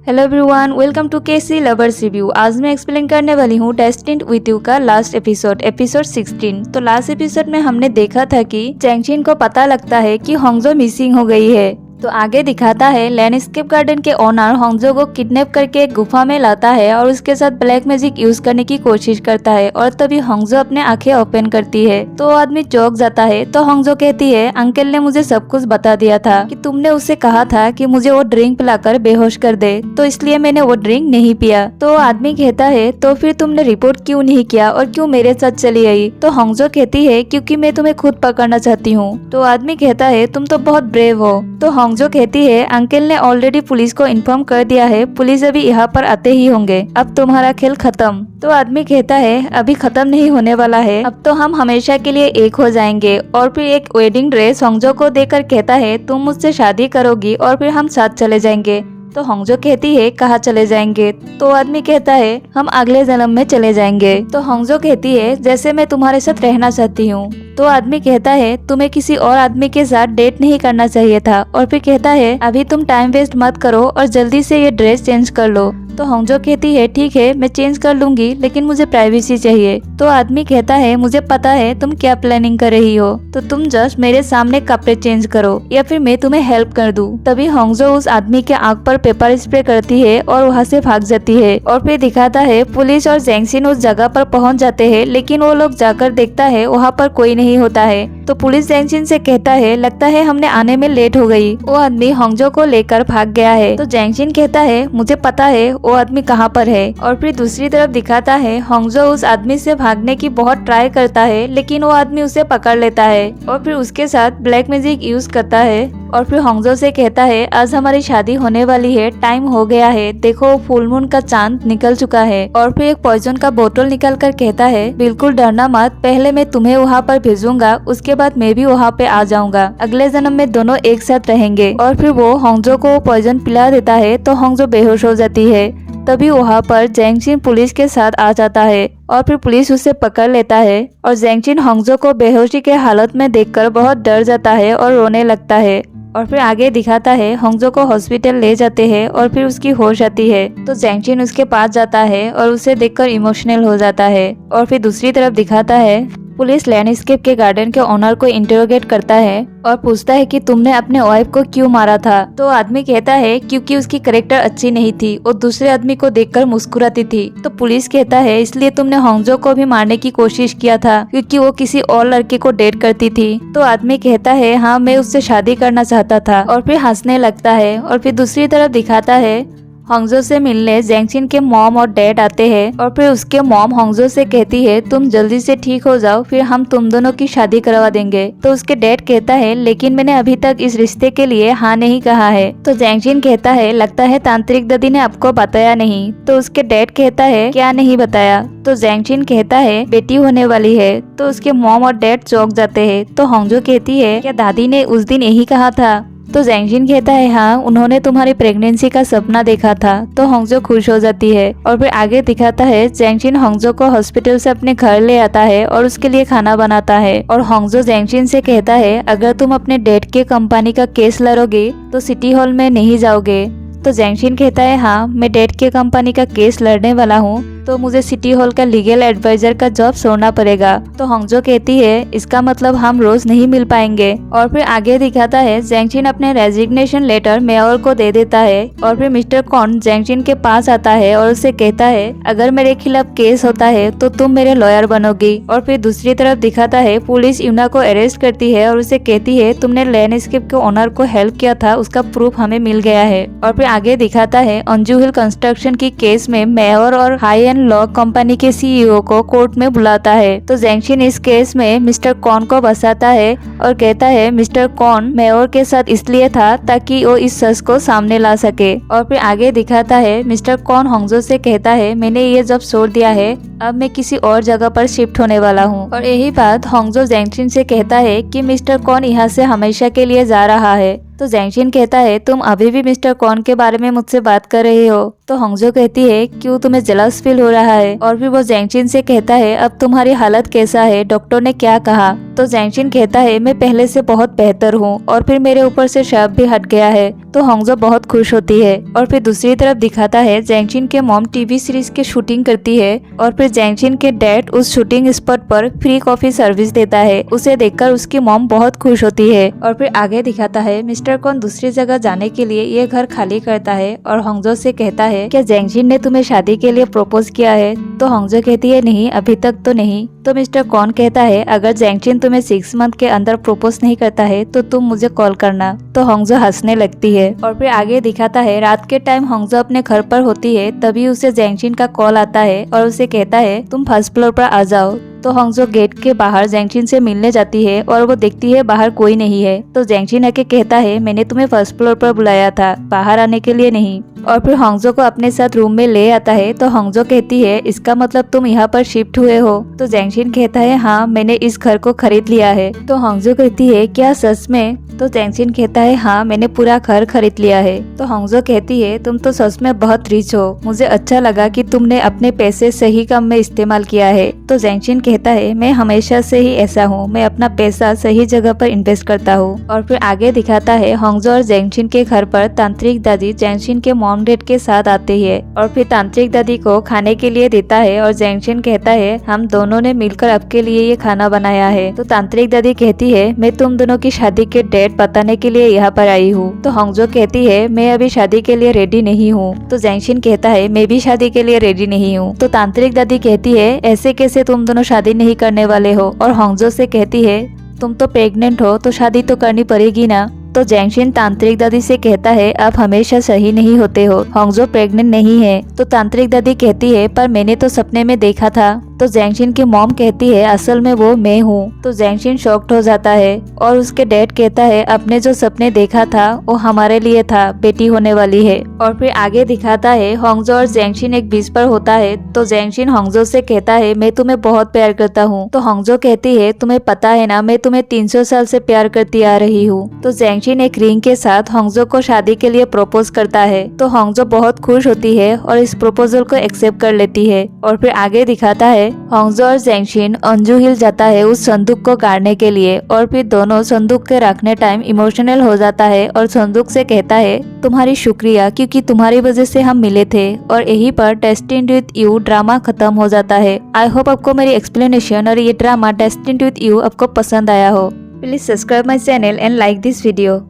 Hello everyone, welcome to KC lovers review. आज मैं explain करने वाली हूँ डेस्टिन्ड विथ यू का लास्ट एपिसोड 16। तो लास्ट एपिसोड में हमने देखा था कि जैंगचिन को पता लगता है कि होंगजो मिसिंग हो गई है। तो आगे दिखाता है लैंडस्केप गार्डन के ओनर होंगजो को किडनैप करके एक गुफा में लाता है और उसके साथ ब्लैक मैजिक यूज करने की कोशिश करता है और तभी होंगजो अपने आंखें ओपन करती है तो वो आदमी चौंक जाता है। तो होंगजो कहती है, अंकल ने मुझे सब कुछ बता दिया था कि तुमने उससे कहा था कि मुझे वो ड्रिंक पिलाकर बेहोश कर दे, तो इसलिए मैंने वो ड्रिंक नहीं पिया। तो आदमी कहता है, तो फिर तुमने रिपोर्ट क्यों नहीं किया और क्यों मेरे साथ चली आई? तो होंगजो कहती है, क्योंकि मैं तुम्हें खुद पकड़ना चाहती हूँ। तो आदमी कहता है, तुम तो बहुत ब्रेव हो। तो होंगजो कहती है, अंकल ने ऑलरेडी पुलिस को इन्फॉर्म कर दिया है, पुलिस अभी यहाँ पर आते ही होंगे, अब तुम्हारा खेल खत्म। तो आदमी कहता है, अभी खत्म नहीं होने वाला है, अब तो हम हमेशा के लिए एक हो जाएंगे। और फिर एक वेडिंग ड्रेस होंगजो को देकर कहता है, तुम मुझसे शादी करोगी और फिर हम साथ चले जाएंगे। तो होंगजो कहती है, कहाँ चले जाएंगे? तो आदमी कहता है, हम अगले जन्म में चले जाएंगे। तो होंगजो कहती है, जैसे मैं तुम्हारे साथ रहना चाहती हूँ। तो आदमी कहता है, तुम्हें किसी और आदमी के साथ डेट नहीं करना चाहिए था। और फिर कहता है, अभी तुम टाइम वेस्ट मत करो और जल्दी से ये ड्रेस चेंज कर लो। तो होंगजो कहती है, ठीक है मैं चेंज कर लूंगी, लेकिन मुझे प्राइवेसी चाहिए। तो आदमी कहता है, मुझे पता है तुम क्या प्लानिंग कर रही हो, तो तुम जस्ट मेरे सामने कपड़े चेंज करो या फिर मैं तुम्हें हेल्प कर दूं। तभी होंगजो उस आदमी के आंख पर पेपर स्प्रे करती है और वहाँ से भाग जाती है। और फिर दिखाता है पुलिस और जैंगचिन उस जगह पर पहुँच जाते हैं, लेकिन वो लोग जाकर देखता है वहाँ पर कोई नहीं होता है। तो पुलिस जैंगचिन से कहता है, लगता है हमने आने में लेट हो गई, वो आदमी होंगजो को लेकर भाग गया है। तो जैंगचिन कहता है, मुझे पता है वो आदमी कहाँ पर है। और फिर दूसरी तरफ दिखाता है होंगजो उस आदमी से भागने की बहुत ट्राई करता है, लेकिन वो आदमी उसे पकड़ लेता है और फिर उसके साथ ब्लैक मैजिक यूज करता है। और फिर होंगजो से कहता है, आज हमारी शादी होने वाली है, टाइम हो गया है, देखो फुल मून का चांद निकल चुका है। और फिर एक पॉइजन का बोतल निकल कर कहता है, बिल्कुल डरना मत, पहले मैं तुम्हें वहाँ पर भेजूंगा, उसके बाद मैं भी वहाँ पे आ जाऊंगा, अगले जन्म में दोनों एक साथ रहेंगे। और फिर वो होंगजो को पॉइजन पिला देता है तो होंगजो बेहोश हो जाती है। तभी वहाँ पर जैंगचिन पुलिस के साथ आ जाता है और फिर पुलिस उसे पकड़ लेता है। और जैंगचिन होंगजो को बेहोशी के हालत में देखकर बहुत डर जाता है और रोने लगता है। और फिर आगे दिखाता है होंगजो को हॉस्पिटल ले जाते हैं और फिर उसकी होश आती है। तो जैंगचिन उसके पास जाता है और उसे देखकर इमोशनल हो जाता है। और फिर दूसरी तरफ दिखाता है पुलिस लैंडस्केप के गार्डन के ओनर को इंटरोगेट करता है और पूछता है कि तुमने अपने वाइफ को क्यों मारा था? तो आदमी कहता है, क्योंकि उसकी कैरेक्टर अच्छी नहीं थी, वो दूसरे आदमी को देखकर मुस्कुराती थी। तो पुलिस कहता है, इसलिए तुमने होंगजो को भी मारने की कोशिश किया था क्योंकि वो किसी और लड़के को डेट करती थी। तो आदमी कहता है, हाँ मैं उससे शादी करना चाहता था। और फिर हंसने लगता है। और फिर दूसरी तरफ दिखाता है होंगजो से मिलने जैंगचिन के मॉम और डैड आते हैं और फिर उसके मॉम होंगजो से कहती है, तुम जल्दी से ठीक हो जाओ, फिर हम तुम दोनों की शादी करवा देंगे। तो उसके डैड कहता है, लेकिन मैंने अभी तक इस रिश्ते के लिए हाँ नहीं कहा है। तो जैंगचिन कहता है, लगता है तांत्रिक दादी ने आपको बताया नहीं। तो उसके डैड कहता है, क्या नहीं बताया? तो जैंगचिन कहता है, बेटी होने वाली है। तो उसके मॉम और डैड चौंक जाते हैं। तो होंगजो कहती है, क्या दादी ने उस दिन यही कहा था? तो जैंगचिन कहता है, हाँ उन्होंने तुम्हारी प्रेगनेंसी का सपना देखा था। तो होंगजो खुश हो जाती है। और फिर आगे दिखाता है जैंगचिन होंगजो को हॉस्पिटल से अपने घर ले आता है और उसके लिए खाना बनाता है। और होंगजो जैंगचिन से कहता है, अगर तुम अपने डैड के कंपनी का केस लड़ोगे तो सिटी हॉल में नहीं जाओगे। तो जैंगचिन कहता है, हाँ मैं डैड के कंपनी का केस लड़ने वाला हूँ, तो मुझे सिटी हॉल का लीगल एडवाइजर का जॉब छोड़ना पड़ेगा। तो होंगजो कहती है, इसका मतलब हम रोज नहीं मिल पाएंगे। और फिर आगे दिखाता है जैंगचिन अपने रेजिग्नेशन लेटर मेयर को दे देता है। और फिर मिस्टर कॉन जैंगचिन के पास आता है और उसे कहता है, अगर मेरे खिलाफ केस होता है तो तुम मेरे लॉयर बनोगी। और फिर दूसरी तरफ दिखाता है पुलिस यूना को अरेस्ट करती है और उसे कहती है, तुमने लैंडस्केप के ओनर को हेल्प किया था, उसका प्रूफ हमें मिल गया है। और फिर आगे दिखाता है अंजू हिल कंस्ट्रक्शन की केस में मेयर और हाई एंड लॉ कंपनी के सीईओ को कोर्ट में बुलाता है। तो जैंगचिन इस केस में मिस्टर कॉन को बसाता है और कहता है, मिस्टर कॉन मेयर के साथ इसलिए था ताकि वो इस सच को सामने ला सके। और फिर आगे दिखाता है मिस्टर कॉन होंगजो से कहता है, मैंने ये जॉब छोड़ दिया है, अब मैं किसी और जगह पर शिफ्ट होने वाला हूँ। और यही बात होंगजो जैंगचिन से कहता है कि मिस्टर कॉन यहाँ से हमेशा के लिए जा रहा है। तो जैंगचिन कहता है, तुम अभी भी मिस्टर कॉन के बारे में मुझसे बात कर रहे हो? तो होंगजो कहती है, क्यों तुम्हें जलस फील हो रहा है? और फिर वो जैंगचिन से कहता है, अब तुम्हारी हालत कैसा है, डॉक्टर ने क्या कहा? तो जैंगशिन कहता है मैं पहले से बहुत बेहतर हूँ और फिर मेरे ऊपर से शर्म भी हट गया है। तो होंगजो बहुत खुश होती है और फिर दूसरी तरफ दिखाता है जैंगशिन के मॉम टीवी सीरीज की शूटिंग करती है और फिर जैंगशिन के डैड उस शूटिंग स्पॉट पर फ्री कॉफी सर्विस देता है। उसे देखकर उसकी मॉम बहुत खुश होती है और फिर आगे दिखाता है मिस्टर कॉन दूसरी जगह जाने के लिए ये घर खाली करता है और होंगजो से कहता है क्या जैंगशिन ने तुम्हें शादी के लिए प्रपोज किया है? तो होंगजो कहती है नहीं, अभी तक तो नहीं। तो मिस्टर कॉन कहता है अगर जैंगशिन तुम्हें 6 मंथ के अंदर प्रपोज नहीं करता है तो तुम मुझे कॉल करना। तो होंगजो हंसने लगती है और फिर आगे दिखाता है रात के टाइम होंगजो अपने घर पर होती है, तभी उसे जैंगशिन का कॉल आता है और उसे कहता है तुम फर्स्ट फ्लोर पर आ जाओ। तो होंगजो गेट के बाहर जैंगशिन से मिलने जाती है और वो देखती है बाहर कोई नहीं है। तो जैंगशिन आके कहता है मैंने तुम्हें फर्स्ट फ्लोर पर बुलाया था, बाहर आने के लिए नहीं। और फिर होंगजो को अपने साथ रूम में ले आता है। तो होंगजो कहती है इसका मतलब तुम यहाँ पर शिफ्ट हुए हो? तो जैंगशिन कहता है हाँ, मैंने इस घर को खरीद लिया है। तो होंगजो कहती है क्या सच में? तो जैंगशिन कहता है हाँ, मैंने पूरा घर खरीद लिया है। तो होंगजो कहती है तुम तो सच में बहुत रिच हो, मुझे अच्छा लगा कि तुमने अपने पैसे सही काम में इस्तेमाल किया है। तो जैंगशिन कहता है मैं हमेशा से ही ऐसा हूँ, मैं अपना पैसा सही जगह पर इन्वेस्ट करता हूँ। और फिर आगे दिखाता है होंगजो और जैंगशिन के घर पर तांत्रिक दादी जैंगशिन के मॉम डैड के साथ आती है और फिर तांत्रिक दादी को खाने के लिए देता है और जैंगशिन कहता है हम दोनों ने मिलकर आपके लिए ये खाना बनाया है। तो तांत्रिक दादी कहती है मैं तुम दोनों की शादी के डेट बताने के लिए यहाँ पर आई हूँ। तो होंगजो कहती है मैं अभी शादी के लिए रेडी नहीं हूँ। तो जैंगशिन कहता है मैं भी शादी के लिए रेडी नहीं हूँ। तो तांत्रिक दादी कहती है ऐसे कैसे तुम दोनों शादी नहीं करने वाले हो? और होंगजो से कहती है तुम तो प्रेग्नेंट हो तो शादी तो करनी पड़ेगी ना। तो जैंगशिन तांत्रिक दादी से कहता है आप हमेशा सही नहीं होते हो, होंगजो प्रेग्नेंट नहीं है। तो तांत्रिक दादी कहती है पर मैंने तो सपने में देखा था। तो जैंगशिन की मॉम कहती है असल में वो मैं हूँ। तो जैंगशिन शॉक्ड हो जाता है और उसके डैड कहता है आपने जो सपने देखा था वो हमारे लिए था, बेटी होने वाली है। और फिर आगे दिखाता है होंगजो और जैंगशिन एक बीच पर होता है। तो जैंगशिन होंगजो से कहता है मैं तुम्हें बहुत प्यार करता हूँ। तो होंगजो कहती है तुम्हें पता है ना मैं तुम्हें 300 साल से प्यार करती आ रही हूँ। तो जैंगशिन एक रिंग के साथ होंगजो को शादी के लिए प्रपोज करता है। तो होंगजो बहुत खुश होती है और इस प्रपोजल को एक्सेप्ट कर लेती है। और फिर आगे दिखाता है होंगजो और जैंगशिन अंजू हिल जाता है उस संदूक को गाड़ने के लिए और फिर दोनों संदूक के रखने टाइम इमोशनल हो जाता है और संदूक से कहता है तुम्हारी शुक्रिया क्योंकि तुम्हारी वजह से हम मिले थे। और यहीं पर डेस्टिन्ड विद यू ड्रामा खत्म हो जाता है। आई होप आपको मेरी एक्सप्लेनेशन और ये ड्रामा डेस्टिन्ड विद यू आपको पसंद आया हो। Please subscribe my channel and like this video.